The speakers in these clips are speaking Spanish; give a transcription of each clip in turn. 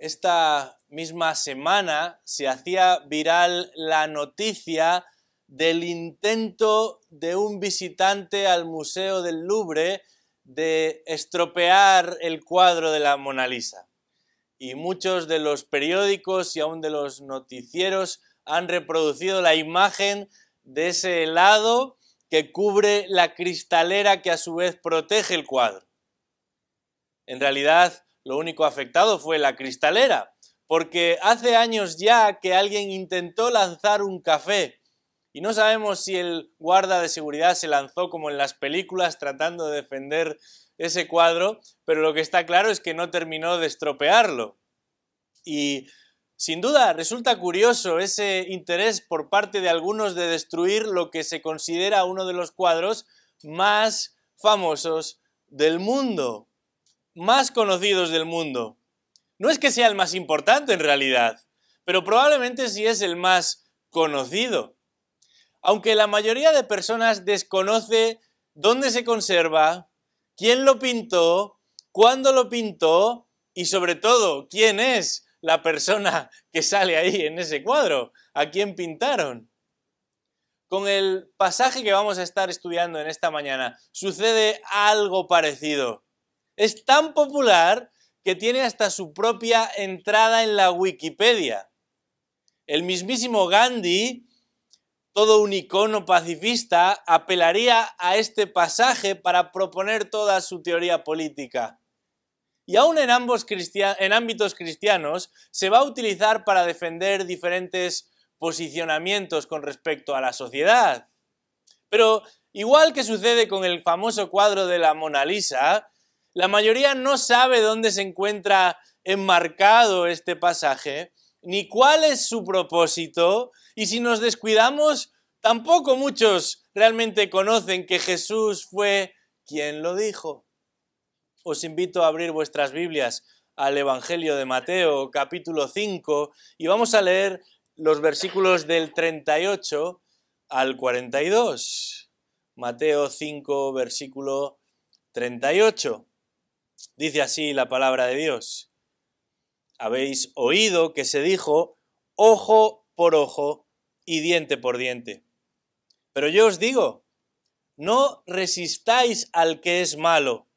Esta misma semana se hacía viral la noticia del intento de un visitante al Museo del Louvre de estropear el cuadro de la Mona Lisa. Y muchos de los periódicos y aún de los noticieros han reproducido la imagen de ese helado que cubre la cristalera que a su vez protege el cuadro. En realidad, lo único afectado fue la cristalera, porque hace años ya que alguien intentó lanzar un café y no sabemos si el guarda de seguridad se lanzó como en las películas tratando de defender ese cuadro, pero lo que está claro es que no terminó de estropearlo. Y sin duda resulta curioso ese interés por parte de algunos de destruir lo que se considera uno de los cuadros más famosos del mundo, más conocidos del mundo. No es que sea el más importante en realidad, pero probablemente sí es el más conocido. Aunque la mayoría de personas desconoce dónde se conserva, quién lo pintó, cuándo lo pintó y sobre todo quién es la persona que sale ahí en ese cuadro, a quién pintaron. Con el pasaje que vamos a estar estudiando en esta mañana sucede algo parecido. Es tan popular que tiene hasta su propia entrada en la Wikipedia. El mismísimo Gandhi, todo un icono pacifista, apelaría a este pasaje para proponer toda su teoría política. Y aún en ámbitos cristianos se va a utilizar para defender diferentes posicionamientos con respecto a la sociedad. Pero igual que sucede con el famoso cuadro de la Mona Lisa, la mayoría no sabe dónde se encuentra enmarcado este pasaje, ni cuál es su propósito, y si nos descuidamos, tampoco muchos realmente conocen que Jesús fue quien lo dijo. Os invito a abrir vuestras Biblias al Evangelio de Mateo, capítulo 5, y vamos a leer los versículos del 38 al 42. Mateo 5, versículo 38. Dice así la palabra de Dios. Habéis oído que se dijo ojo por ojo y diente por diente. Pero yo os digo, no resistáis al que es malo.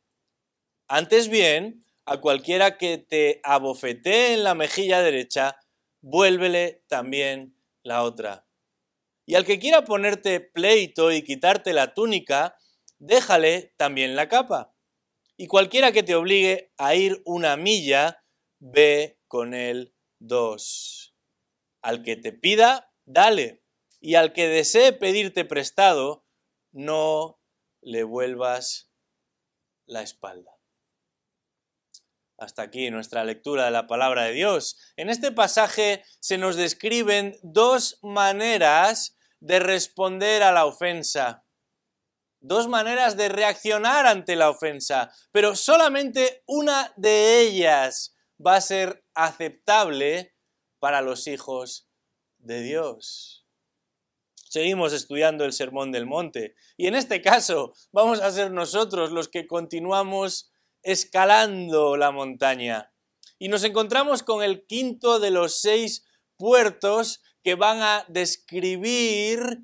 Antes bien, a cualquiera que te abofetee en la mejilla derecha, vuélvele también la otra. Y al que quiera ponerte pleito y quitarte la túnica, déjale también la capa. Y cualquiera que te obligue a ir una milla, ve con él 2. Al que te pida, dale. Y al que desee pedirte prestado, no le vuelvas la espalda. Hasta aquí nuestra lectura de la palabra de Dios. En este pasaje se nos describen dos maneras de responder a la ofensa. Dos maneras de reaccionar ante la ofensa, pero solamente una de ellas va a ser aceptable para los hijos de Dios. Seguimos estudiando el Sermón del Monte y en este caso vamos a ser nosotros los que continuamos escalando la montaña. Y nos encontramos con el quinto de los 6 puertos que van a describir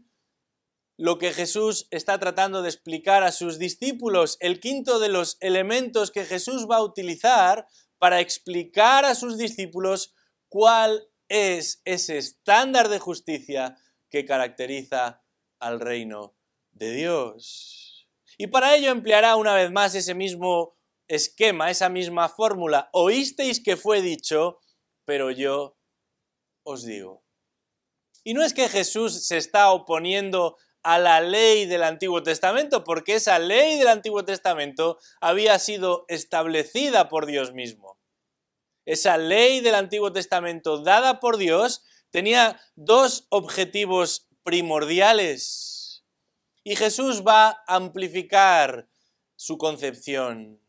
lo que Jesús está tratando de explicar a sus discípulos. El quinto de los elementos que Jesús va a utilizar para explicar a sus discípulos cuál es ese estándar de justicia que caracteriza al reino de Dios. Y para ello empleará una vez más ese mismo esquema, esa misma fórmula. Oísteis que fue dicho, pero yo os digo. Y no es que Jesús se está oponiendo a la ley del Antiguo Testamento, porque esa ley del Antiguo Testamento había sido establecida por Dios mismo. Esa ley del Antiguo Testamento dada por Dios tenía dos objetivos primordiales. Y Jesús va a amplificar su concepción.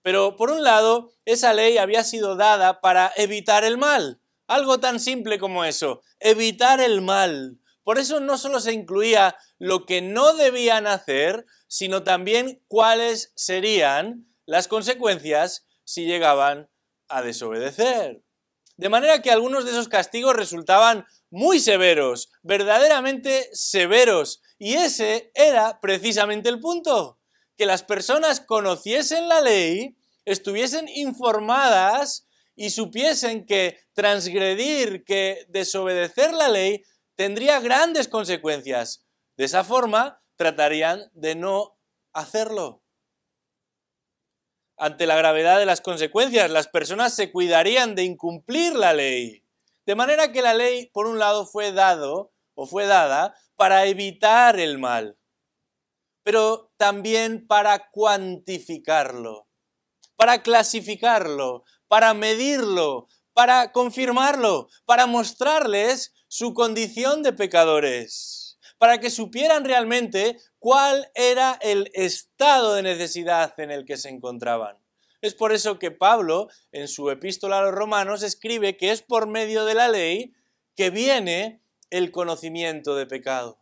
Pero por un lado, esa ley había sido dada para evitar el mal. Algo tan simple como eso, evitar el mal. Por eso no solo se incluía lo que no debían hacer, sino también cuáles serían las consecuencias si llegaban a desobedecer. De manera que algunos de esos castigos resultaban muy severos, verdaderamente severos. Y ese era precisamente el punto, que las personas conociesen la ley, estuviesen informadas y supiesen que transgredir, que desobedecer la ley tendría grandes consecuencias. De esa forma, tratarían de no hacerlo. Ante la gravedad de las consecuencias, las personas se cuidarían de incumplir la ley. De manera que la ley, por un lado, fue dada para evitar el mal, pero también para cuantificarlo, para clasificarlo, para medirlo, para confirmarlo, para mostrarles su condición de pecadores, para que supieran realmente cuál era el estado de necesidad en el que se encontraban. Es por eso que Pablo, en su epístola a los Romanos, escribe que es por medio de la ley que viene el conocimiento de pecado.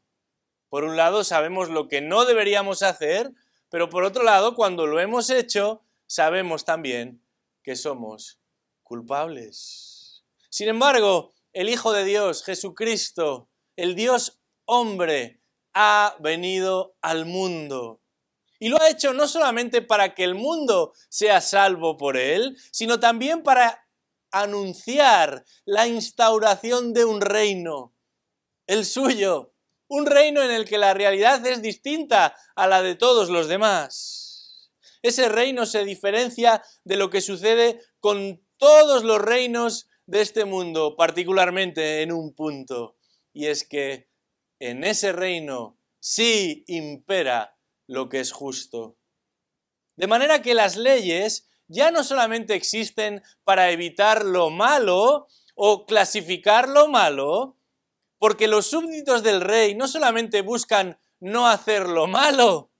Por un lado, sabemos lo que no deberíamos hacer, pero por otro lado, cuando lo hemos hecho, sabemos también que somos culpables. Sin embargo, el Hijo de Dios, Jesucristo, el Dios hombre, ha venido al mundo. Y lo ha hecho no solamente para que el mundo sea salvo por él, sino también para anunciar la instauración de un reino, el suyo, un reino en el que la realidad es distinta a la de todos los demás. Ese reino se diferencia de lo que sucede con todos los reinos de este mundo, particularmente en un punto, y es que en ese reino sí impera lo que es justo. De manera que las leyes ya no solamente existen para evitar lo malo o clasificar lo malo, porque los súbditos del rey no solamente buscan no hacer lo malo,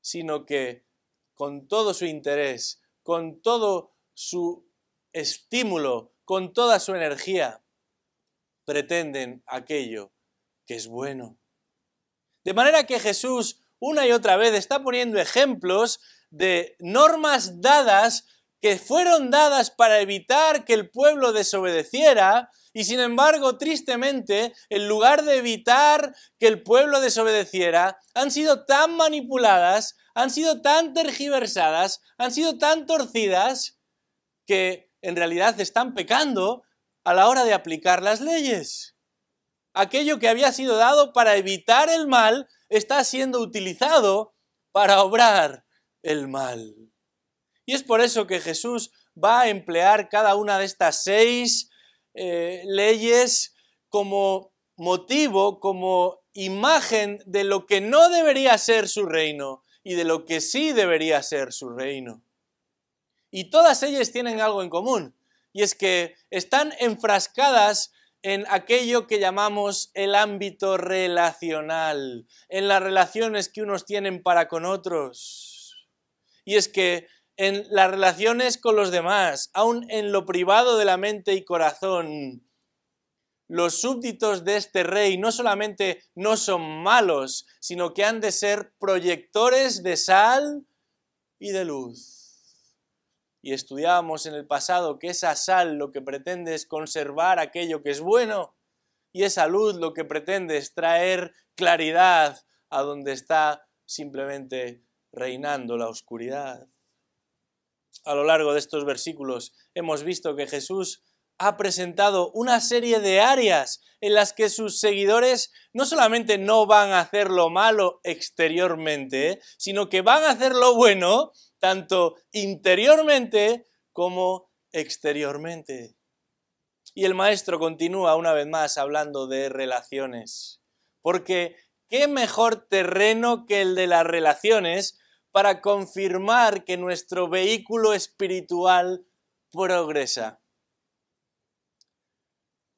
sino que con todo su interés, con todo su estímulo, con toda su energía, pretenden aquello que es bueno. De manera que Jesús una y otra vez está poniendo ejemplos de normas dadas que fueron dadas para evitar que el pueblo desobedeciera y sin embargo, tristemente, en lugar de evitar que el pueblo desobedeciera, han sido tan manipuladas, han sido tan tergiversadas, han sido tan torcidas que en realidad están pecando a la hora de aplicar las leyes. Aquello que había sido dado para evitar el mal está siendo utilizado para obrar el mal. Y es por eso que Jesús va a emplear cada una de estas 6 leyes como motivo, como imagen de lo que no debería ser su reino y de lo que sí debería ser su reino. Y todas ellas tienen algo en común, y es que están enfrascadas en aquello que llamamos el ámbito relacional, en las relaciones que unos tienen para con otros. Y es que en las relaciones con los demás, aun en lo privado de la mente y corazón, los súbditos de este rey no solamente no son malos, sino que han de ser proyectores de sal y de luz. Y estudiábamos en el pasado que esa sal lo que pretende es conservar aquello que es bueno, y esa luz lo que pretende es traer claridad a donde está simplemente reinando la oscuridad. A lo largo de estos versículos hemos visto que Jesús ha presentado una serie de áreas en las que sus seguidores no solamente no van a hacer lo malo exteriormente, sino que van a hacer lo bueno tanto interiormente como exteriormente. Y el maestro continúa una vez más hablando de relaciones, porque ¿qué mejor terreno que el de las relaciones para confirmar que nuestro vehículo espiritual progresa?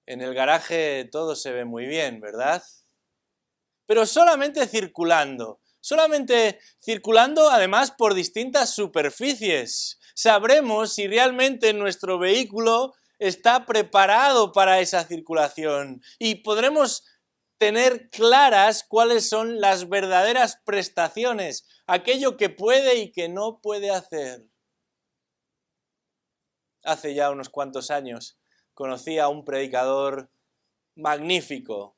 En el garaje todo se ve muy bien, ¿verdad? Pero solamente circulando además por distintas superficies, sabremos si realmente nuestro vehículo está preparado para esa circulación y podremos tener claras cuáles son las verdaderas prestaciones, aquello que puede y que no puede hacer. Hace ya unos cuantos años conocí a un predicador magnífico,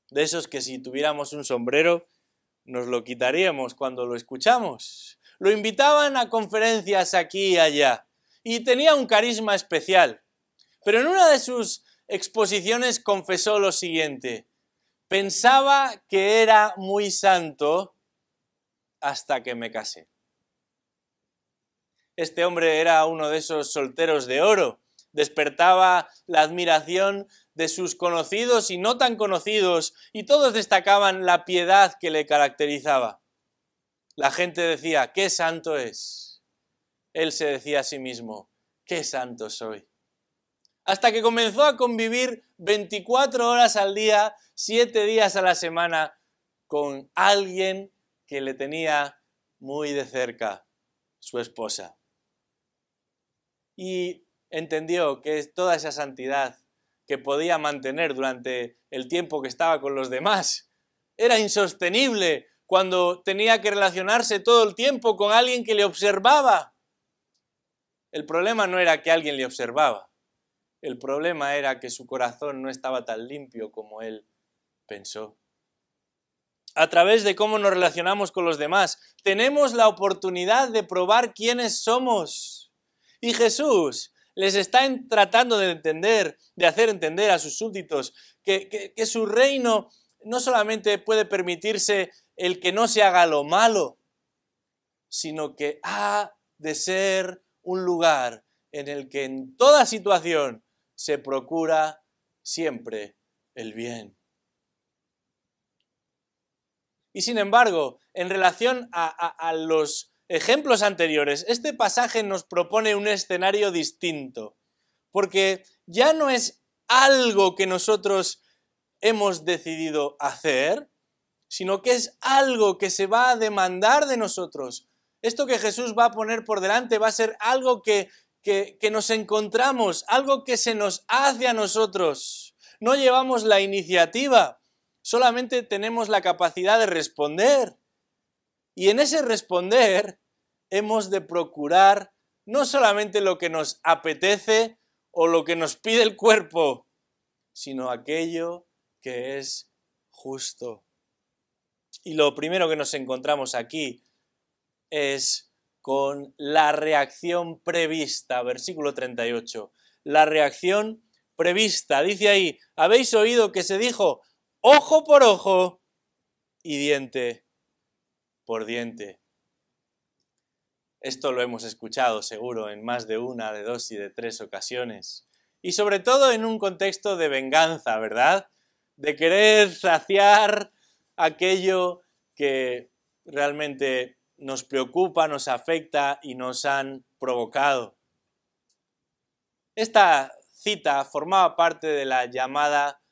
de esos que si tuviéramos un sombrero nos lo quitaríamos cuando lo escuchamos. Lo invitaban a conferencias aquí y allá y tenía un carisma especial. Pero en una de sus exposiciones confesó lo siguiente: pensaba que era muy santo hasta que me casé. Este hombre era uno de esos solteros de oro. Despertaba la admiración de sus conocidos y no tan conocidos, y todos destacaban la piedad que le caracterizaba. La gente decía, ¡qué santo es! Él se decía a sí mismo, ¡qué santo soy! Hasta que comenzó a convivir 24 horas al día, 7 días a la semana, con alguien que le tenía muy de cerca, su esposa. Y entendió que toda esa santidad que podía mantener durante el tiempo que estaba con los demás era insostenible cuando tenía que relacionarse todo el tiempo con alguien que le observaba. El problema no era que alguien le observaba, el problema era que su corazón no estaba tan limpio como él pensó. A través de cómo nos relacionamos con los demás, tenemos la oportunidad de probar quiénes somos. Y Jesús les está tratando de hacer entender a sus súbditos que su reino no solamente puede permitirse el que no se haga lo malo, sino que ha de ser un lugar en el que en toda situación se procura siempre el bien. Y sin embargo, en relación a los ejemplos anteriores, este pasaje nos propone un escenario distinto, porque ya no es algo que nosotros hemos decidido hacer, sino que es algo que se va a demandar de nosotros. Esto que Jesús va a poner por delante va a ser algo que nos encontramos, algo que se nos hace a nosotros. No llevamos la iniciativa, solamente tenemos la capacidad de responder. Y en ese responder hemos de procurar no solamente lo que nos apetece o lo que nos pide el cuerpo, sino aquello que es justo. Y lo primero que nos encontramos aquí es con la reacción prevista, versículo 38. La reacción prevista, dice ahí, habéis oído que se dijo ojo por ojo y diente por diente. Esto lo hemos escuchado seguro en más de una, de dos y de tres ocasiones. Y sobre todo en un contexto de venganza, ¿verdad? De querer saciar aquello que realmente nos preocupa, nos afecta y nos han provocado. Esta cita formaba parte de la llamada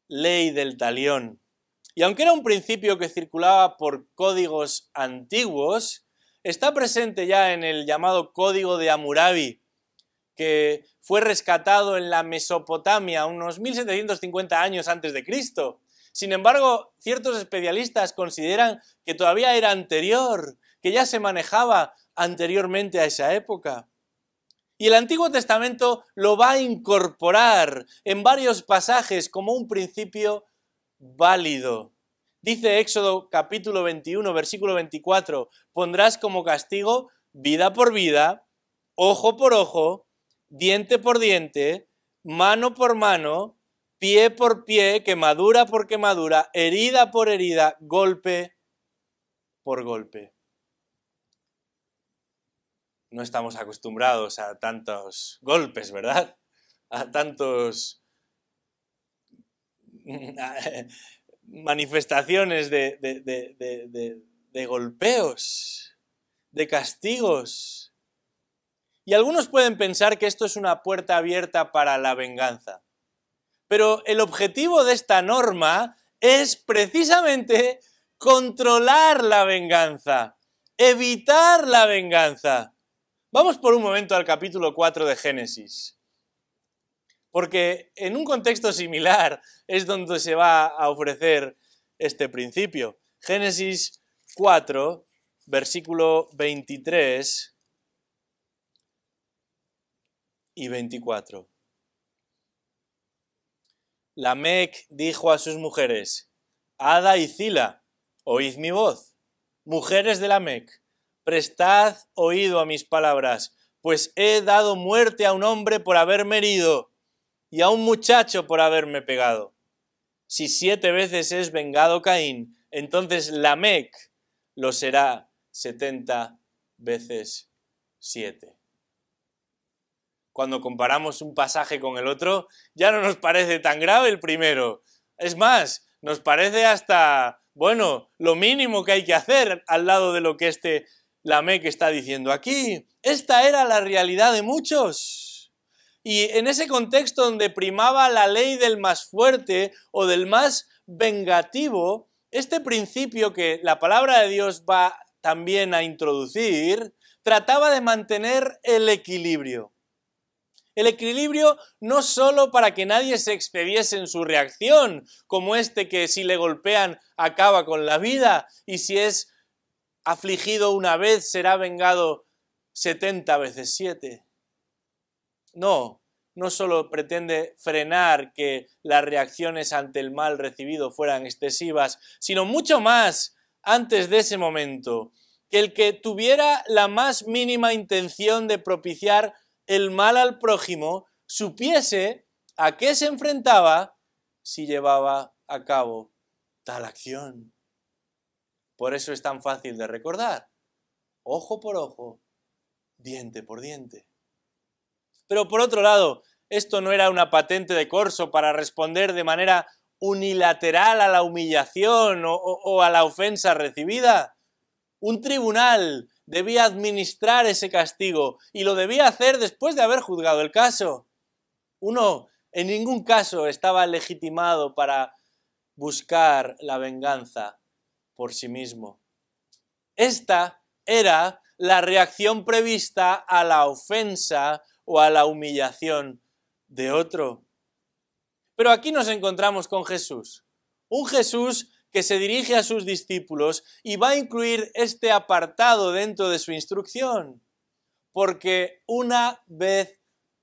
ley del talión. Y aunque era un principio que circulaba por códigos antiguos, está presente ya en el llamado Código de Hammurabi, que fue rescatado en la Mesopotamia unos 1750 años antes de Cristo. Sin embargo, ciertos especialistas consideran que todavía era anterior, que ya se manejaba anteriormente a esa época. Y el Antiguo Testamento lo va a incorporar en varios pasajes como un principio válido. Dice Éxodo capítulo 21, versículo 24, pondrás como castigo vida por vida, ojo por ojo, diente por diente, mano por mano, pie por pie, quemadura por quemadura, herida por herida, golpe por golpe. No estamos acostumbrados a tantos golpes, ¿verdad? A tantos manifestaciones de golpeos, de castigos. Y algunos pueden pensar que esto es una puerta abierta para la venganza. Pero el objetivo de esta norma es precisamente controlar la venganza, evitar la venganza. Vamos por un momento al capítulo 4 de Génesis, porque en un contexto similar es donde se va a ofrecer este principio. Génesis 4, versículo 23 y 24. Lamec dijo a sus mujeres: Ada y Zila, oíd mi voz. Mujeres de Lamec, prestad oído a mis palabras, pues he dado muerte a un hombre por haberme herido y a un muchacho por haberme pegado. Si 7 veces es vengado Caín, entonces Lamec lo será 70 veces 7. Cuando comparamos un pasaje con el otro, ya no nos parece tan grave el primero. Es más, nos parece hasta, bueno, lo mínimo que hay que hacer al lado de lo que este Lamec está diciendo aquí. Esta era la realidad de muchos. Y en ese contexto donde primaba la ley del más fuerte o del más vengativo, este principio que la palabra de Dios va también a introducir, trataba de mantener el equilibrio. El equilibrio no solo para que nadie se excediese en su reacción, como este que si le golpean acaba con la vida, y si es afligido una vez será vengado 70 veces 7. No solo pretende frenar que las reacciones ante el mal recibido fueran excesivas, sino mucho más antes de ese momento, que el que tuviera la más mínima intención de propiciar el mal al prójimo supiese a qué se enfrentaba si llevaba a cabo tal acción. Por eso es tan fácil de recordar: ojo por ojo, diente por diente. Pero por otro lado, esto no era una patente de corso para responder de manera unilateral a la humillación o a la ofensa recibida. Un tribunal debía administrar ese castigo y lo debía hacer después de haber juzgado el caso. Uno en ningún caso estaba legitimado para buscar la venganza por sí mismo. Esta era la reacción prevista a la ofensa o a la humillación de otro. Pero aquí nos encontramos con Jesús, un Jesús que se dirige a sus discípulos y va a incluir este apartado dentro de su instrucción, porque una vez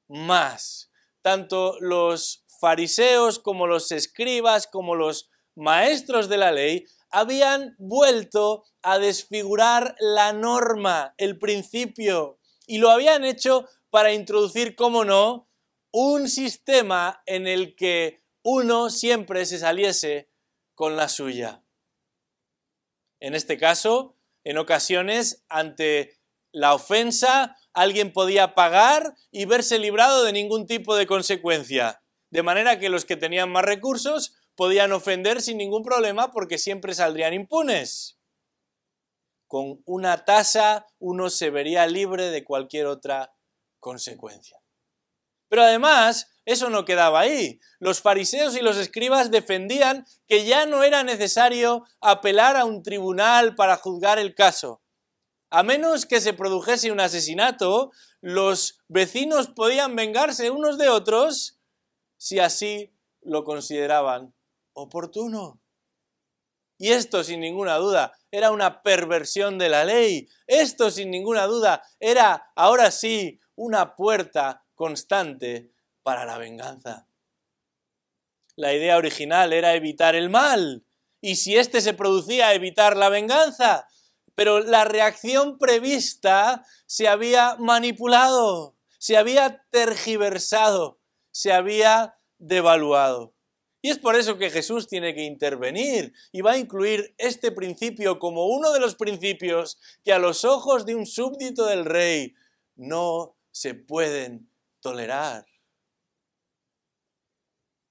más, tanto los fariseos como los escribas, como los maestros de la ley, habían vuelto a desfigurar la norma, el principio, y lo habían hecho para introducir, cómo no, un sistema en el que uno siempre se saliese con la suya. En este caso, en ocasiones, ante la ofensa, alguien podía pagar y verse librado de ningún tipo de consecuencia, de manera que los que tenían más recursos podían ofender sin ningún problema porque siempre saldrían impunes. Con una tasa uno se vería libre de cualquier otra consecuencia. Pero además, eso no quedaba ahí. Los fariseos y los escribas defendían que ya no era necesario apelar a un tribunal para juzgar el caso. A menos que se produjese un asesinato, los vecinos podían vengarse unos de otros si así lo consideraban oportuno. Y esto, sin ninguna duda, era una perversión de la ley. Esto, sin ninguna duda, era, ahora sí, una puerta constante para la venganza. La idea original era evitar el mal, y si éste se producía, evitar la venganza. Pero la reacción prevista se había manipulado, se había tergiversado, se había devaluado. Y es por eso que Jesús tiene que intervenir y va a incluir este principio como uno de los principios que a los ojos de un súbdito del rey no se pueden tolerar.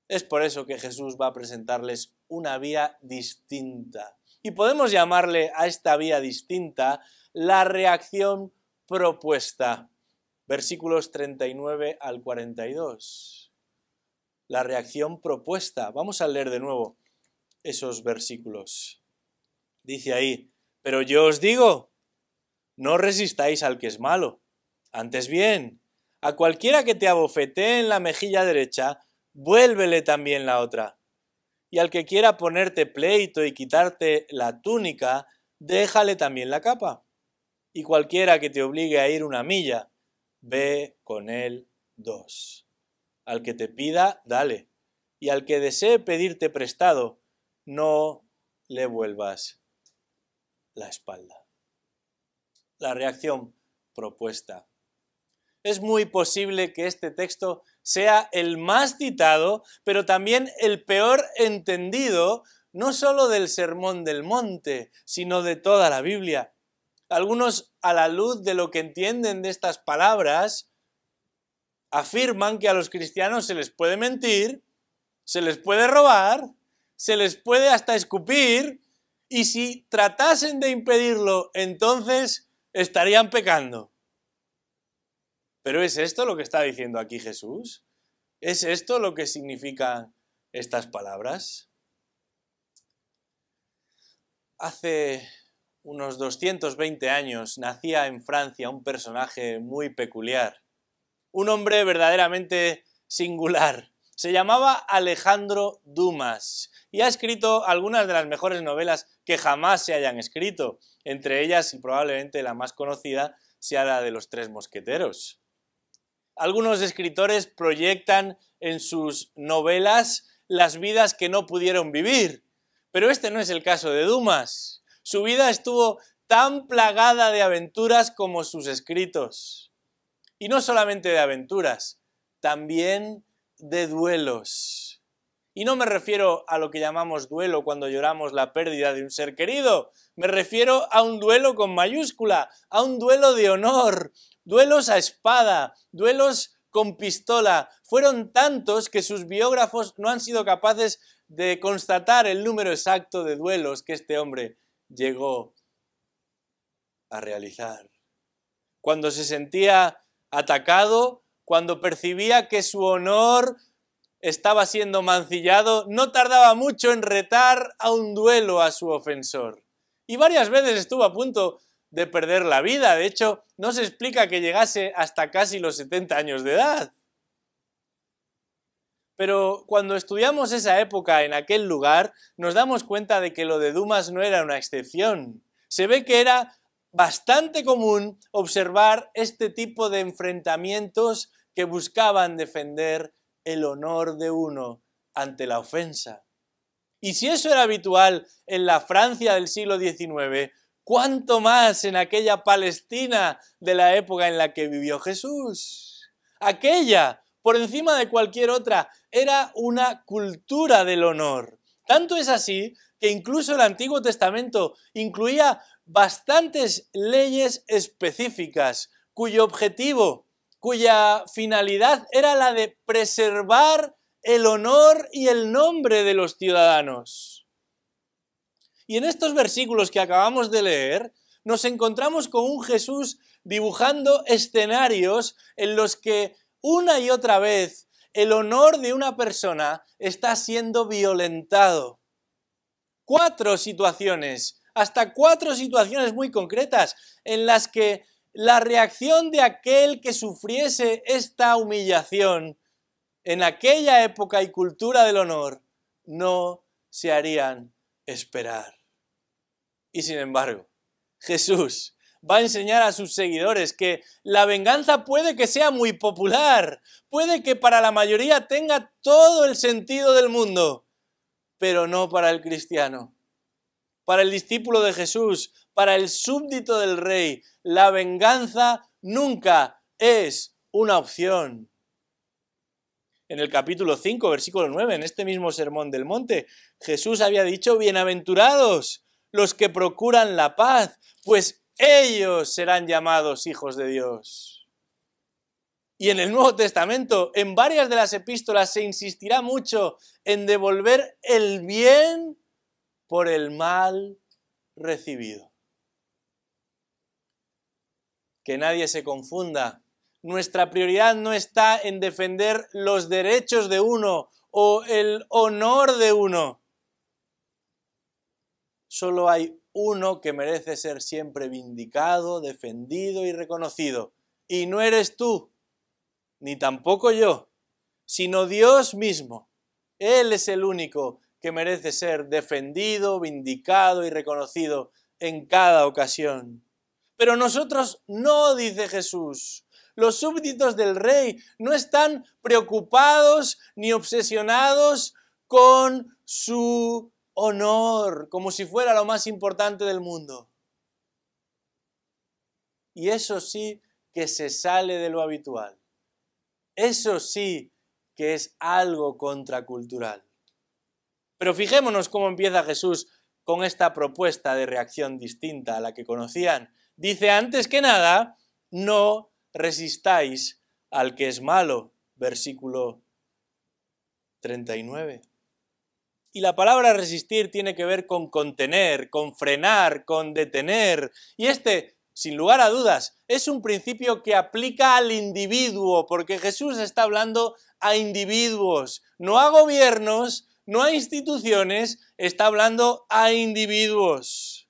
Es por eso que Jesús va a presentarles una vía distinta. Y podemos llamarle a esta vía distinta la reacción propuesta. Versículos 39 al 42. La reacción propuesta. Vamos a leer de nuevo esos versículos. Dice ahí: pero yo os digo, no resistáis al que es malo. Antes bien, a cualquiera que te abofetee en la mejilla derecha, vuélvele también la otra. Y al que quiera ponerte pleito y quitarte la túnica, déjale también la capa. Y cualquiera que te obligue a ir 1 milla, ve con él 2. Al que te pida, dale. y al que desee pedirte prestado, no le vuelvas la espalda. La reacción propuesta. Es muy posible que este texto sea el más citado, pero también el peor entendido, no solo del Sermón del Monte, sino de toda la Biblia. Algunos, a la luz de lo que entienden de estas palabras, afirman que a los cristianos se les puede mentir, se les puede robar, se les puede hasta escupir, y si tratasen de impedirlo, entonces estarían pecando. ¿Pero es esto lo que está diciendo aquí Jesús? ¿Es esto lo que significan estas palabras? Hace unos 220 años nacía en Francia un personaje muy peculiar, un hombre verdaderamente singular. Se llamaba Alejandro Dumas y ha escrito algunas de las mejores novelas que jamás se hayan escrito, entre ellas y probablemente la más conocida sea la de los Tres Mosqueteros. Algunos escritores proyectan en sus novelas las vidas que no pudieron vivir, pero este no es el caso de Dumas. Su vida estuvo tan plagada de aventuras como sus escritos. Y no solamente de aventuras, también de duelos. Y no me refiero a lo que llamamos duelo cuando lloramos la pérdida de un ser querido. Me refiero a un duelo con mayúscula, a un duelo de honor, duelos a espada, duelos con pistola. Fueron tantos que sus biógrafos no han sido capaces de constatar el número exacto de duelos que este hombre llegó a realizar. Cuando se sentía atacado, cuando percibía que su honor estaba siendo mancillado, no tardaba mucho en retar a un duelo a su ofensor. Y varias veces estuvo a punto de perder la vida. De hecho, no se explica que llegase hasta casi los 70 años de edad. Pero cuando estudiamos esa época en aquel lugar, nos damos cuenta de que lo de Dumas no era una excepción. Se ve que era bastante común observar este tipo de enfrentamientos que buscaban defender el honor de uno ante la ofensa. Y si eso era habitual en la Francia del siglo XIX, ¿cuánto más en aquella Palestina de la época en la que vivió Jesús? Aquella, por encima de cualquier otra, era una cultura del honor. Tanto es así que incluso el Antiguo Testamento incluía bastantes leyes específicas cuyo objetivo, cuya finalidad era la de preservar el honor y el nombre de los ciudadanos. Y en estos versículos que acabamos de leer, nos encontramos con un Jesús dibujando escenarios en los que una y otra vez el honor de una persona está siendo violentado. 4 situaciones, hasta 4 situaciones muy concretas en las que la reacción de aquel que sufriese esta humillación en aquella época y cultura del honor no se harían esperar. Y sin embargo, Jesús va a enseñar a sus seguidores que la venganza puede que sea muy popular, puede que para la mayoría tenga todo el sentido del mundo, pero no para el cristiano. Para el discípulo de Jesús, para el súbdito del rey, la venganza nunca es una opción. En el capítulo 5, versículo 9, en este mismo Sermón del Monte, Jesús había dicho: bienaventurados los que procuran la paz, pues ellos serán llamados hijos de Dios. Y en el Nuevo Testamento, en varias de las epístolas, se insistirá mucho en devolver el bien por el mal recibido. Que nadie se confunda. Nuestra prioridad no está en defender los derechos de uno o el honor de uno. Solo hay uno que merece ser siempre vindicado, defendido y reconocido. Y no eres tú, ni tampoco yo, sino Dios mismo. Él es el único que merece ser defendido, vindicado y reconocido en cada ocasión. Pero nosotros no, dice Jesús. Los súbditos del rey no están preocupados ni obsesionados con su honor, como si fuera lo más importante del mundo. Y eso sí que se sale de lo habitual. Eso sí que es algo contracultural. Pero fijémonos cómo empieza Jesús con esta propuesta de reacción distinta a la que conocían. Dice, antes que nada, no resistáis al que es malo. Versículo 39. Y la palabra resistir tiene que ver con contener, con frenar, con detener. Y sin lugar a dudas, es un principio que aplica al individuo, porque Jesús está hablando a individuos, no a gobiernos, no a instituciones, está hablando a individuos.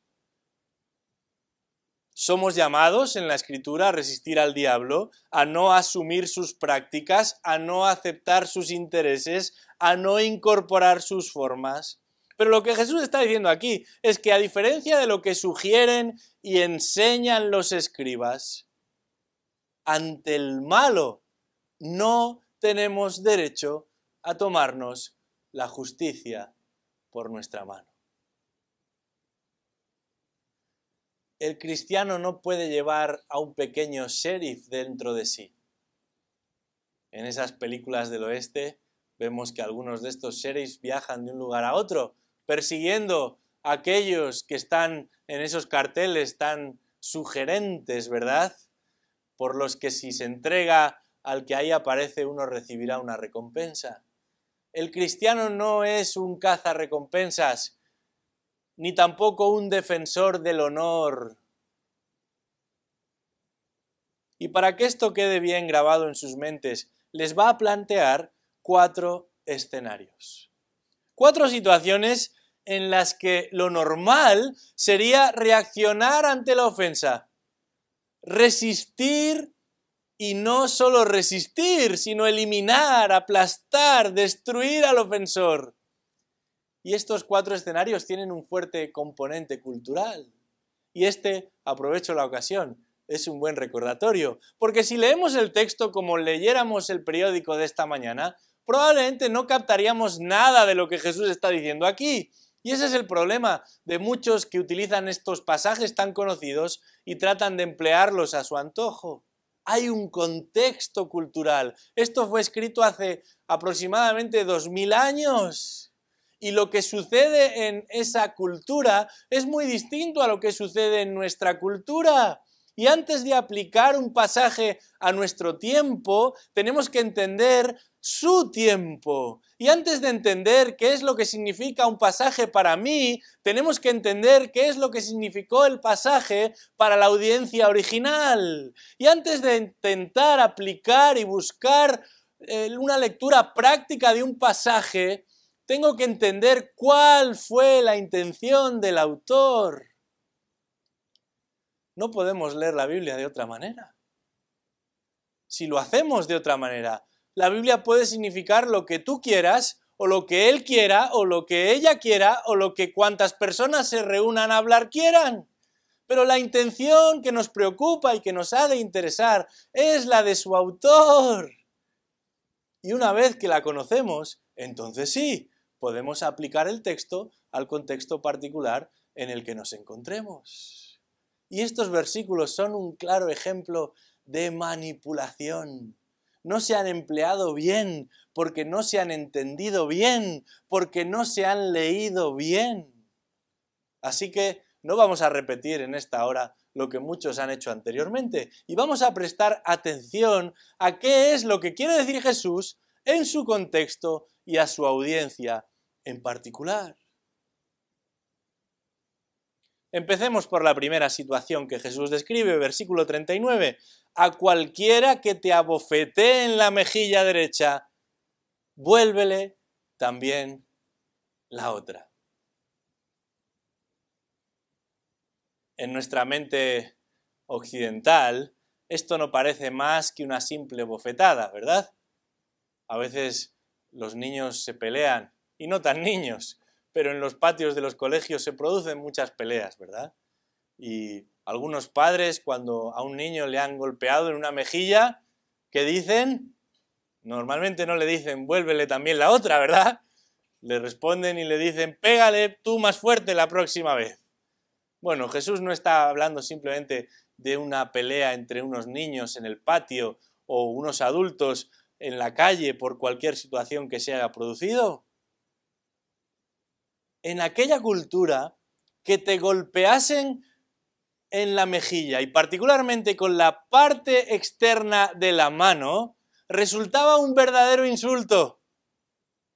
Somos llamados en la Escritura a resistir al diablo, a no asumir sus prácticas, a no aceptar sus intereses, a no incorporar sus formas. Pero lo que Jesús está diciendo aquí es que a diferencia de lo que sugieren y enseñan los escribas, ante el malo no tenemos derecho a tomarnos la justicia por nuestra mano. El cristiano no puede llevar a un pequeño sheriff dentro de sí. En esas películas del oeste vemos que algunos de estos sheriffs viajan de un lugar a otro, persiguiendo a aquellos que están en esos carteles tan sugerentes, ¿verdad? Por los que si se entrega al que ahí aparece uno recibirá una recompensa. El cristiano no es un cazarrecompensas, ni tampoco un defensor del honor. Y para que esto quede bien grabado en sus mentes, les va a plantear 4 escenarios. 4 situaciones en las que lo normal sería reaccionar ante la ofensa, resistir y no solo resistir, sino eliminar, aplastar, destruir al ofensor. Y estos 4 escenarios tienen un fuerte componente cultural. Y aprovecho la ocasión, es un buen recordatorio, porque si leemos el texto como leyéramos el periódico de esta mañana, probablemente no captaríamos nada de lo que Jesús está diciendo aquí. Y ese es el problema de muchos que utilizan estos pasajes tan conocidos y tratan de emplearlos a su antojo. Hay un contexto cultural. Esto fue escrito hace aproximadamente 2000 años. Y lo que sucede en esa cultura es muy distinto a lo que sucede en nuestra cultura. Y antes de aplicar un pasaje a nuestro tiempo, tenemos que entender su tiempo. Y antes de entender qué es lo que significa un pasaje para mí, tenemos que entender qué es lo que significó el pasaje para la audiencia original. Y antes de intentar aplicar y buscar una lectura práctica de un pasaje, tengo que entender cuál fue la intención del autor. No podemos leer la Biblia de otra manera. Si lo hacemos de otra manera, la Biblia puede significar lo que tú quieras, o lo que él quiera, o lo que ella quiera, o lo que cuantas personas se reúnan a hablar quieran. Pero la intención que nos preocupa y que nos ha de interesar es la de su autor. Y una vez que la conocemos, entonces sí, podemos aplicar el texto al contexto particular en el que nos encontremos. Y estos versículos son un claro ejemplo de manipulación. No se han empleado bien, porque no se han entendido bien, porque no se han leído bien. Así que no vamos a repetir en esta hora lo que muchos han hecho anteriormente, y vamos a prestar atención a qué es lo que quiere decir Jesús en su contexto y a su audiencia en particular. Empecemos por la primera situación que Jesús describe, versículo 39. A cualquiera que te abofetee en la mejilla derecha, vuélvele también la otra. En nuestra mente occidental, esto no parece más que una simple bofetada, ¿verdad? A veces los niños se pelean, y no tan niños, pero en los patios de los colegios se producen muchas peleas, ¿verdad? Y Algunos padres, cuando a un niño le han golpeado en una mejilla, ¿qué dicen? Normalmente no le dicen, vuélvele también la otra, ¿verdad? Le responden y le dicen, pégale tú más fuerte la próxima vez. Bueno, Jesús no está hablando simplemente de una pelea entre unos niños en el patio o unos adultos en la calle por cualquier situación que se haya producido. En aquella cultura, que te golpeasen en la mejilla y particularmente con la parte externa de la mano, resultaba un verdadero insulto.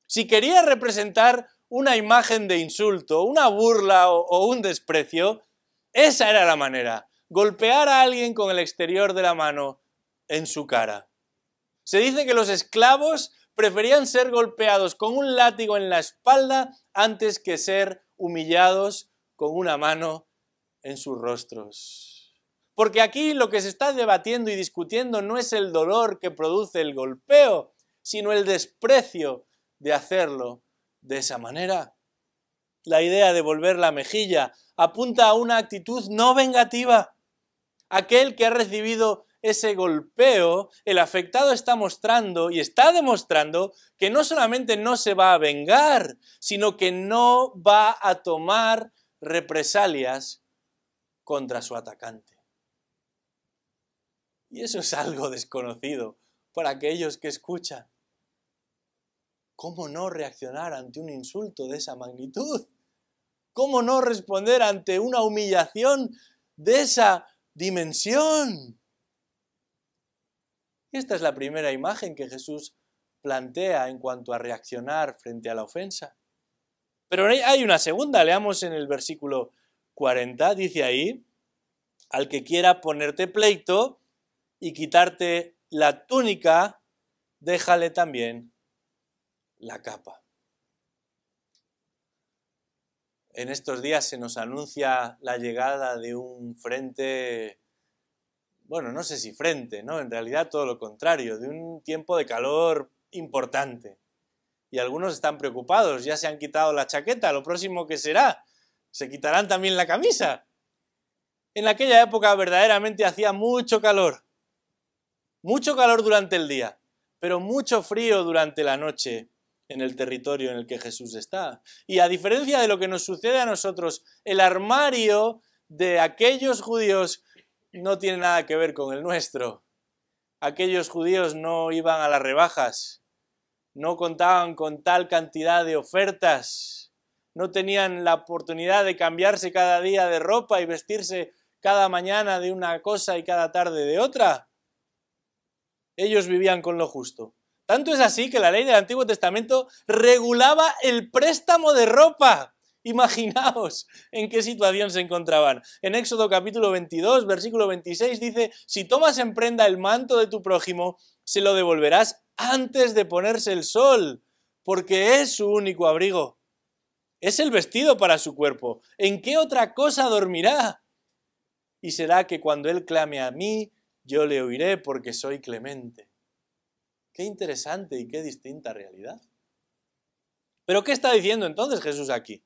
Si querías representar una imagen de insulto, una burla o un desprecio, esa era la manera, golpear a alguien con el exterior de la mano en su cara. Se dice que los esclavos preferían ser golpeados con un látigo en la espalda antes que ser humillados con una mano en sus rostros. Porque aquí lo que se está debatiendo y discutiendo no es el dolor que produce el golpeo, sino el desprecio de hacerlo de esa manera. La idea de volver la mejilla apunta a una actitud no vengativa. Aquel que ha recibido ese golpeo, el afectado está mostrando y está demostrando que no solamente no se va a vengar, sino que no va a tomar represalias contra su atacante. Y eso es algo desconocido para aquellos que escuchan. ¿Cómo no reaccionar ante un insulto de esa magnitud? ¿Cómo no responder ante una humillación de esa dimensión? Esta es la primera imagen que Jesús plantea en cuanto a reaccionar frente a la ofensa. Pero hay una segunda, leamos en el versículo 40, dice ahí, al que quiera ponerte pleito y quitarte la túnica, déjale también la capa. En estos días se nos anuncia la llegada de un frente, bueno, no sé si frente, ¿no? En realidad todo lo contrario, de un tiempo de calor importante. Y algunos están preocupados, ya se han quitado la chaqueta, lo próximo que será, se quitarán también la camisa. En aquella época verdaderamente hacía mucho calor durante el día, pero mucho frío durante la noche en el territorio en el que Jesús está. Y a diferencia de lo que nos sucede a nosotros, el armario de aquellos judíos no tiene nada que ver con el nuestro. Aquellos judíos no iban a las rebajas, no contaban con tal cantidad de ofertas, no tenían la oportunidad de cambiarse cada día de ropa y vestirse cada mañana de una cosa y cada tarde de otra. Ellos vivían con lo justo. Tanto es así que la ley del Antiguo Testamento regulaba el préstamo de ropa. Imaginaos en qué situación se encontraban. En Éxodo capítulo 22, versículo 26 dice, si tomas en prenda el manto de tu prójimo, se lo devolverás antes de ponerse el sol, porque es su único abrigo. Es el vestido para su cuerpo. ¿En qué otra cosa dormirá? Y será que cuando él clame a mí, yo le oiré porque soy clemente. Qué interesante y qué distinta realidad. ¿Pero qué está diciendo entonces Jesús aquí?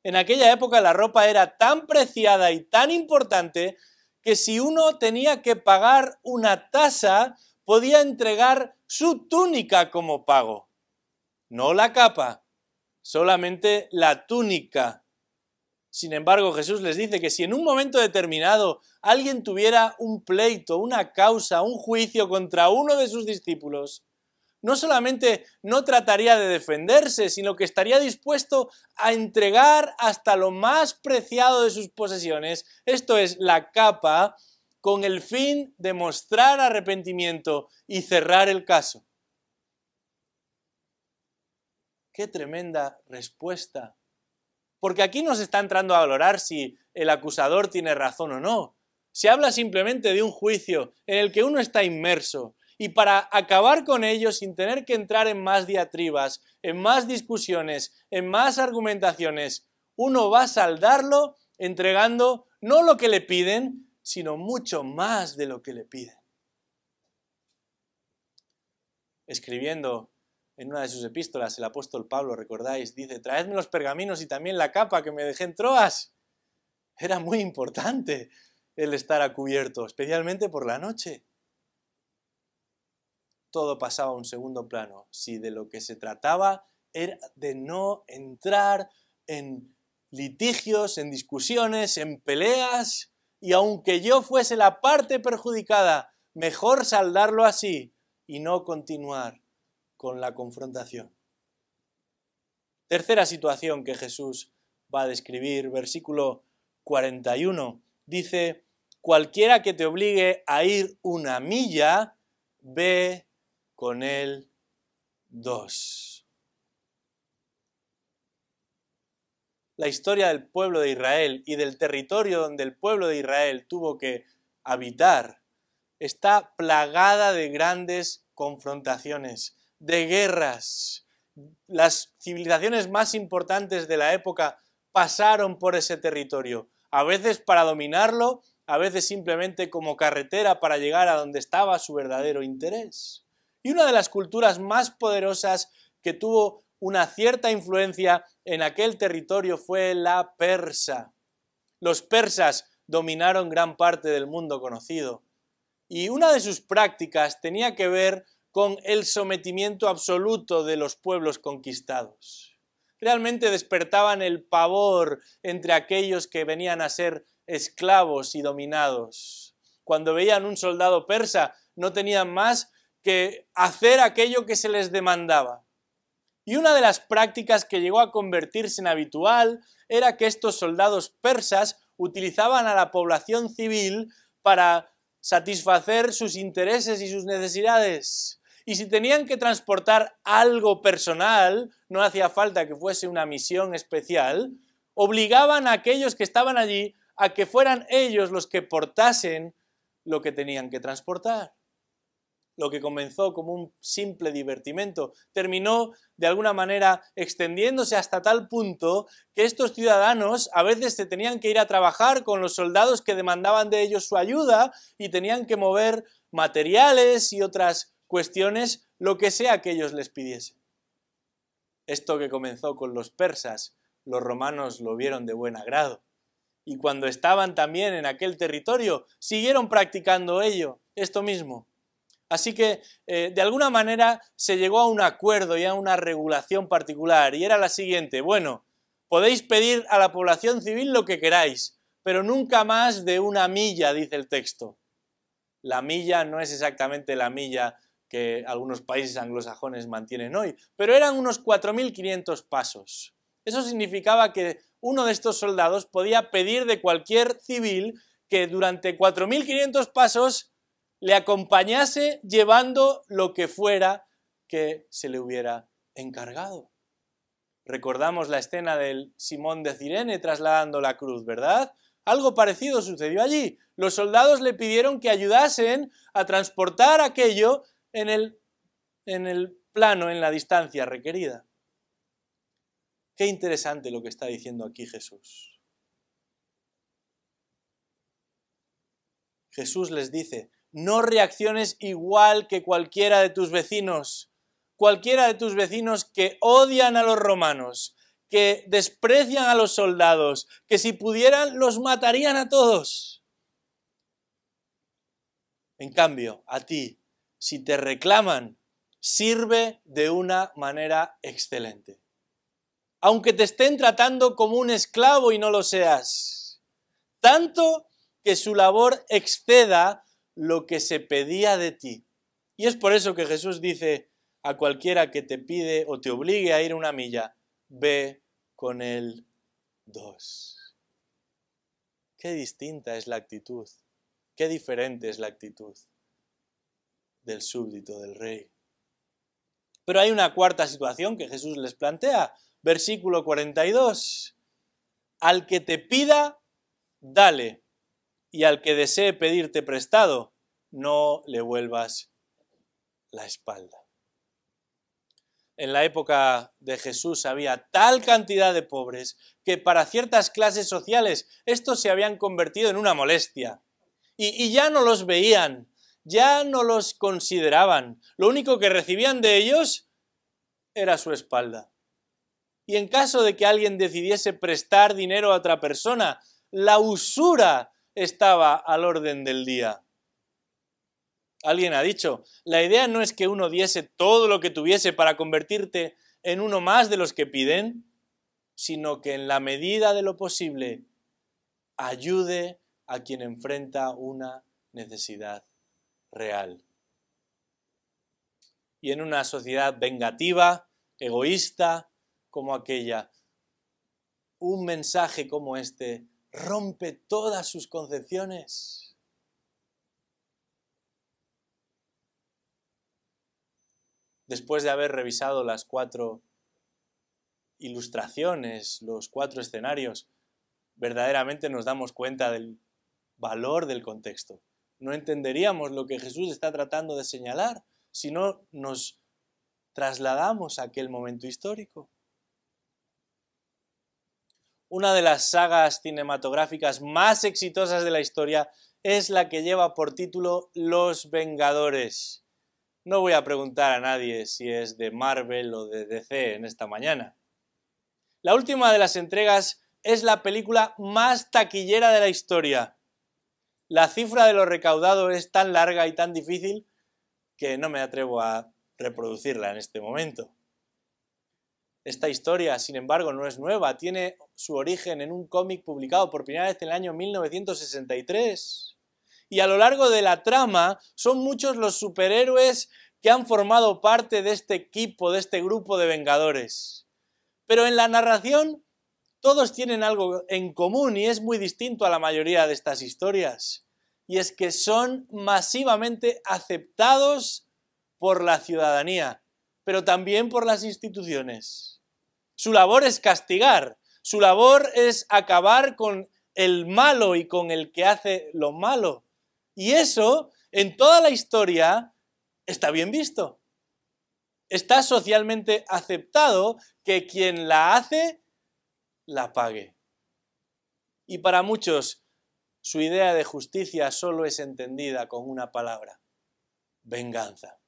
En aquella época la ropa era tan preciada y tan importante que si uno tenía que pagar una tasa, podía entregar su túnica como pago. No la capa, solamente la túnica. Sin embargo, Jesús les dice que si en un momento determinado alguien tuviera un pleito, una causa, un juicio contra uno de sus discípulos, no solamente no trataría de defenderse, sino que estaría dispuesto a entregar hasta lo más preciado de sus posesiones, esto es, la capa, con el fin de mostrar arrepentimiento y cerrar el caso. ¡Qué tremenda respuesta! Porque aquí no se está entrando a valorar si el acusador tiene razón o no. Se habla simplemente de un juicio en el que uno está inmerso. Y para acabar con ello sin tener que entrar en más diatribas, en más discusiones, en más argumentaciones, uno va a saldarlo entregando no lo que le piden, sino mucho más de lo que le piden. Escribiendo en una de sus epístolas, el apóstol Pablo, recordáis, dice, traedme los pergaminos y también la capa que me dejé en Troas. Era muy importante el estar a cubierto, especialmente por la noche. Todo pasaba a un segundo plano, si de lo que se trataba era de no entrar en litigios, en discusiones, en peleas, y aunque yo fuese la parte perjudicada, mejor saldarlo así y no continuar con la confrontación. Tercera situación que Jesús va a describir, versículo 41, dice: cualquiera que te obligue a ir una milla, ve con él 2. La historia del pueblo de Israel y del territorio donde el pueblo de Israel tuvo que habitar está plagada de grandes confrontaciones, de guerras. Las civilizaciones más importantes de la época pasaron por ese territorio, a veces para dominarlo, a veces simplemente como carretera para llegar a donde estaba su verdadero interés. Y una de las culturas más poderosas que tuvo una cierta influencia en aquel territorio fue la persa. Los persas dominaron gran parte del mundo conocido. Y una de sus prácticas tenía que ver con el sometimiento absoluto de los pueblos conquistados. Realmente despertaban el pavor entre aquellos que venían a ser esclavos y dominados. Cuando veían un soldado persa, no tenían más que hacer aquello que se les demandaba. Y una de las prácticas que llegó a convertirse en habitual era que estos soldados persas utilizaban a la población civil para satisfacer sus intereses y sus necesidades. Y si tenían que transportar algo personal, no hacía falta que fuese una misión especial, obligaban a aquellos que estaban allí a que fueran ellos los que portasen lo que tenían que transportar. Lo que comenzó como un simple divertimento terminó de alguna manera extendiéndose hasta tal punto que estos ciudadanos a veces se tenían que ir a trabajar con los soldados que demandaban de ellos su ayuda y tenían que mover materiales y otras cuestiones, lo que sea que ellos les pidiesen. Esto que comenzó con los persas, los romanos lo vieron de buen agrado. Y cuando estaban también en aquel territorio, siguieron practicando esto mismo. Así que, de alguna manera, se llegó a un acuerdo y a una regulación particular, y era la siguiente: bueno, podéis pedir a la población civil lo que queráis, pero nunca más de una milla, dice el texto. La milla no es exactamente la milla que algunos países anglosajones mantienen hoy, pero eran unos 4.500 pasos. Eso significaba que uno de estos soldados podía pedir de cualquier civil que durante 4.500 pasos le acompañase llevando lo que fuera que se le hubiera encargado. Recordamos la escena del Simón de Cirene trasladando la cruz, ¿verdad? Algo parecido sucedió allí. Los soldados le pidieron que ayudasen a transportar aquello en el plano, en la distancia requerida. Qué interesante lo que está diciendo aquí Jesús. Jesús les dice: no reacciones igual que cualquiera de tus vecinos que odian a los romanos, que desprecian a los soldados, que si pudieran los matarían a todos. En cambio, a ti, si te reclaman, sirve de una manera excelente. Aunque te estén tratando como un esclavo y no lo seas, tanto que su labor exceda lo que se pedía de ti. Y es por eso que Jesús dice a cualquiera que te pide o te obligue a ir una milla, ve con él 2. Qué distinta es la actitud, qué diferente es la actitud del súbdito del rey. Pero hay una cuarta situación que Jesús les plantea, versículo 42. Al que te pida, dale. Y al que desee pedirte prestado, no le vuelvas la espalda. En la época de Jesús había tal cantidad de pobres que para ciertas clases sociales estos se habían convertido en una molestia. Y ya no los veían, ya no los consideraban. Lo único que recibían de ellos era su espalda. Y en caso de que alguien decidiese prestar dinero a otra persona, la usura estaba al orden del día. Alguien ha dicho, la idea no es que uno diese todo lo que tuviese para convertirte en uno más de los que piden, sino que en la medida de lo posible ayude a quien enfrenta una necesidad real. Y en una sociedad vengativa, egoísta como aquella, un mensaje como este rompe todas sus concepciones. Después de haber revisado las 4 ilustraciones, los 4 escenarios, verdaderamente nos damos cuenta del valor del contexto. No entenderíamos lo que Jesús está tratando de señalar si no nos trasladamos a aquel momento histórico. Una de las sagas cinematográficas más exitosas de la historia es la que lleva por título Los Vengadores. No voy a preguntar a nadie si es de Marvel o de DC en esta mañana. La última de las entregas es la película más taquillera de la historia. La cifra de lo recaudado es tan larga y tan difícil que no me atrevo a reproducirla en este momento. Esta historia, sin embargo, no es nueva, tiene su origen en un cómic publicado por primera vez en el año 1963. Y a lo largo de la trama son muchos los superhéroes que han formado parte de este equipo, de este grupo de Vengadores. Pero en la narración todos tienen algo en común y es muy distinto a la mayoría de estas historias. Y es que son masivamente aceptados por la ciudadanía, pero también por las instituciones. Su labor es castigar, su labor es acabar con el malo y con el que hace lo malo. Y eso, en toda la historia, está bien visto. Está socialmente aceptado que quien la hace, la pague. Y para muchos, su idea de justicia solo es entendida con una palabra: venganza.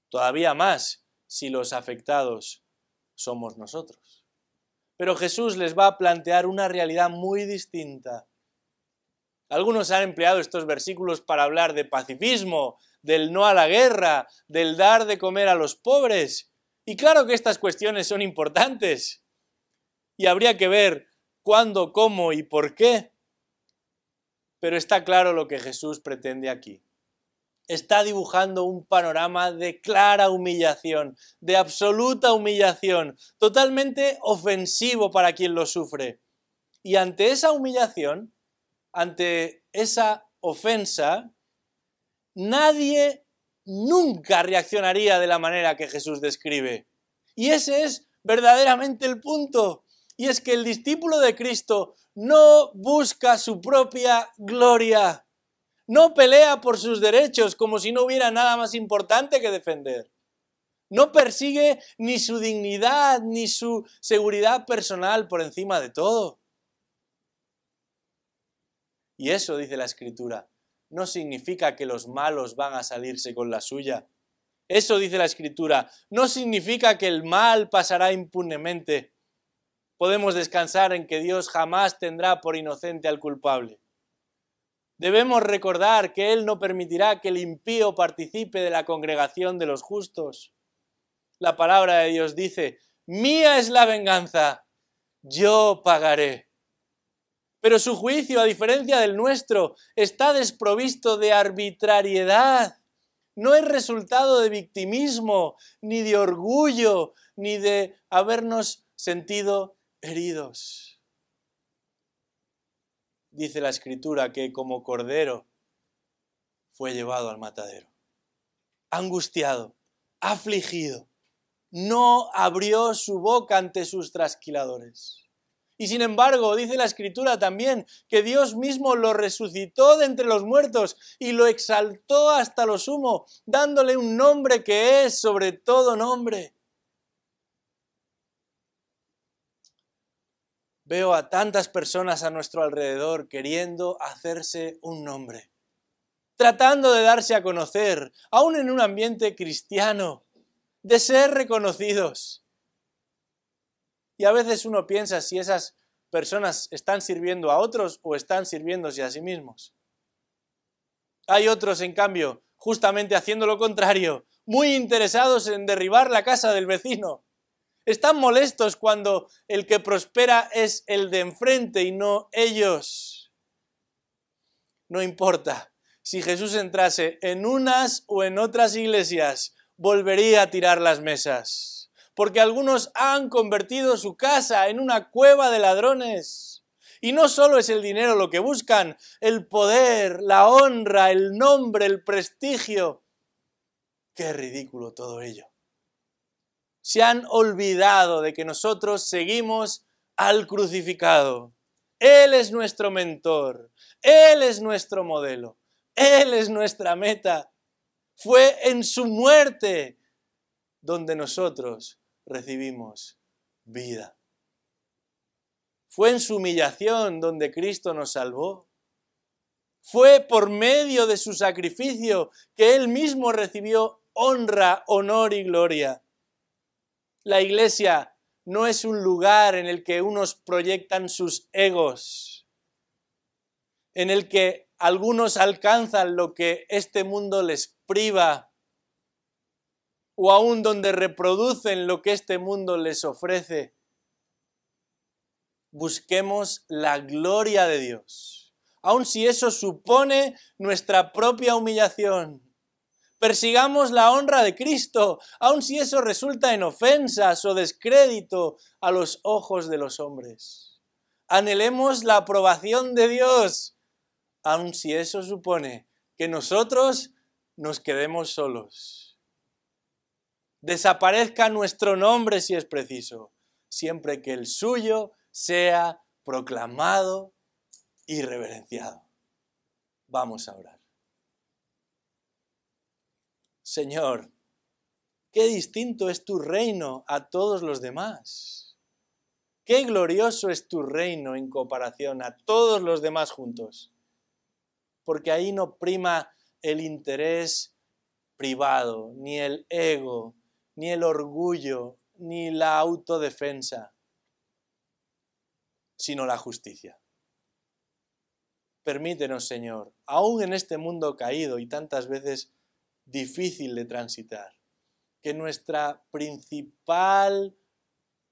Todavía más si los afectados somos nosotros. Pero Jesús les va a plantear una realidad muy distinta. Algunos han empleado estos versículos para hablar de pacifismo, del no a la guerra, del dar de comer a los pobres. Y claro que estas cuestiones son importantes. Y habría que ver cuándo, cómo y por qué. Pero está claro lo que Jesús pretende aquí. Está dibujando un panorama de clara humillación, de absoluta humillación, totalmente ofensivo para quien lo sufre. Y ante esa humillación, ante esa ofensa, nadie nunca reaccionaría de la manera que Jesús describe. Y ese es verdaderamente el punto. Y es que el discípulo de Cristo no busca su propia gloria. No pelea por sus derechos como si no hubiera nada más importante que defender. No persigue ni su dignidad ni su seguridad personal por encima de todo. Y eso, dice la Escritura, no significa que los malos van a salirse con la suya. Eso, dice la Escritura, no significa que el mal pasará impunemente. Podemos descansar en que Dios jamás tendrá por inocente al culpable. Debemos recordar que Él no permitirá que el impío participe de la congregación de los justos. La palabra de Dios dice: mía es la venganza, yo pagaré. Pero su juicio, a diferencia del nuestro, está desprovisto de arbitrariedad. No es resultado de victimismo, ni de orgullo, ni de habernos sentido heridos. Dice la Escritura que como cordero fue llevado al matadero. Angustiado, afligido, no abrió su boca ante sus trasquiladores. Y sin embargo, dice la Escritura también que Dios mismo lo resucitó de entre los muertos y lo exaltó hasta lo sumo, dándole un nombre que es sobre todo nombre. Veo a tantas personas a nuestro alrededor queriendo hacerse un nombre, tratando de darse a conocer, aún en un ambiente cristiano, de ser reconocidos. Y a veces uno piensa si esas personas están sirviendo a otros o están sirviéndose a sí mismos. Hay otros, en cambio, justamente haciendo lo contrario, muy interesados en derribar la casa del vecino. Están molestos cuando el que prospera es el de enfrente y no ellos. No importa, si Jesús entrase en unas o en otras iglesias, volvería a tirar las mesas, porque algunos han convertido su casa en una cueva de ladrones. Y no solo es el dinero lo que buscan, el poder, la honra, el nombre, el prestigio. ¡Qué ridículo todo ello! Se han olvidado de que nosotros seguimos al crucificado. Él es nuestro mentor, Él es nuestro modelo, Él es nuestra meta. Fue en su muerte donde nosotros recibimos vida. Fue en su humillación donde Cristo nos salvó. Fue por medio de su sacrificio que Él mismo recibió honra, honor y gloria. La iglesia no es un lugar en el que unos proyectan sus egos, en el que algunos alcanzan lo que este mundo les priva, o aún donde reproducen lo que este mundo les ofrece. Busquemos la gloria de Dios, aun si eso supone nuestra propia humillación. Persigamos la honra de Cristo, aun si eso resulta en ofensas o descrédito a los ojos de los hombres. Anhelemos la aprobación de Dios, aun si eso supone que nosotros nos quedemos solos. Desaparezca nuestro nombre si es preciso, siempre que el suyo sea proclamado y reverenciado. Vamos a orar. Señor, qué distinto es tu reino a todos los demás. Qué glorioso es tu reino en comparación a todos los demás juntos. Porque ahí no prima el interés privado, ni el ego, ni el orgullo, ni la autodefensa, sino la justicia. Permítenos, Señor, aún en este mundo caído y tantas veces difícil de transitar, que nuestra principal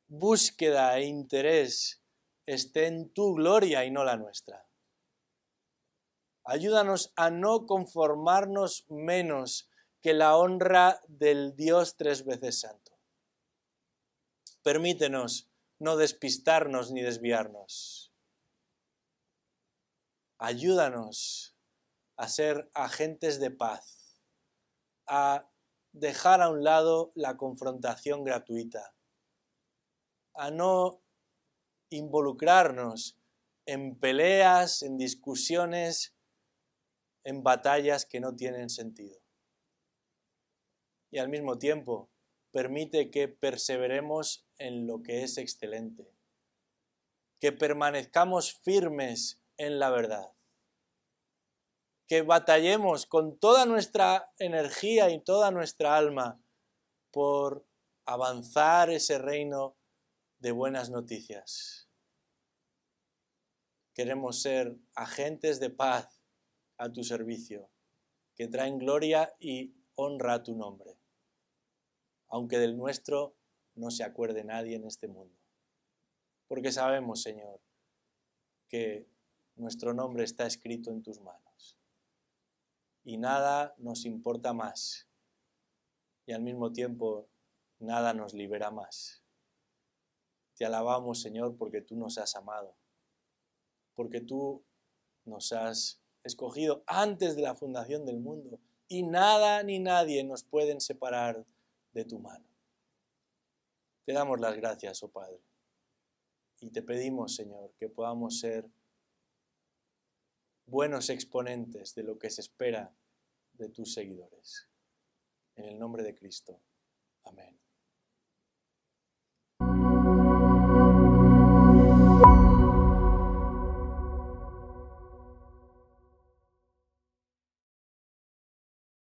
búsqueda e interés esté en tu gloria y no la nuestra. Ayúdanos a no conformarnos menos que la honra del Dios tres veces santo. Permítenos no despistarnos ni desviarnos. Ayúdanos a ser agentes de paz, a dejar a un lado la confrontación gratuita, a no involucrarnos en peleas, en discusiones, en batallas que no tienen sentido. Y al mismo tiempo, permite que perseveremos en lo que es excelente, que permanezcamos firmes en la verdad, que batallemos con toda nuestra energía y toda nuestra alma por avanzar ese reino de buenas noticias. Queremos ser agentes de paz a tu servicio, que traen gloria y honra a tu nombre, aunque del nuestro no se acuerde nadie en este mundo. Porque sabemos, Señor, que nuestro nombre está escrito en tus manos. Y nada nos importa más. Y al mismo tiempo, nada nos libera más. Te alabamos, Señor, porque tú nos has amado. Porque tú nos has escogido antes de la fundación del mundo. Y nada ni nadie nos pueden separar de tu mano. Te damos las gracias, oh Padre. Y te pedimos, Señor, que podamos ser buenos exponentes de lo que se espera de tus seguidores. En el nombre de Cristo. Amén.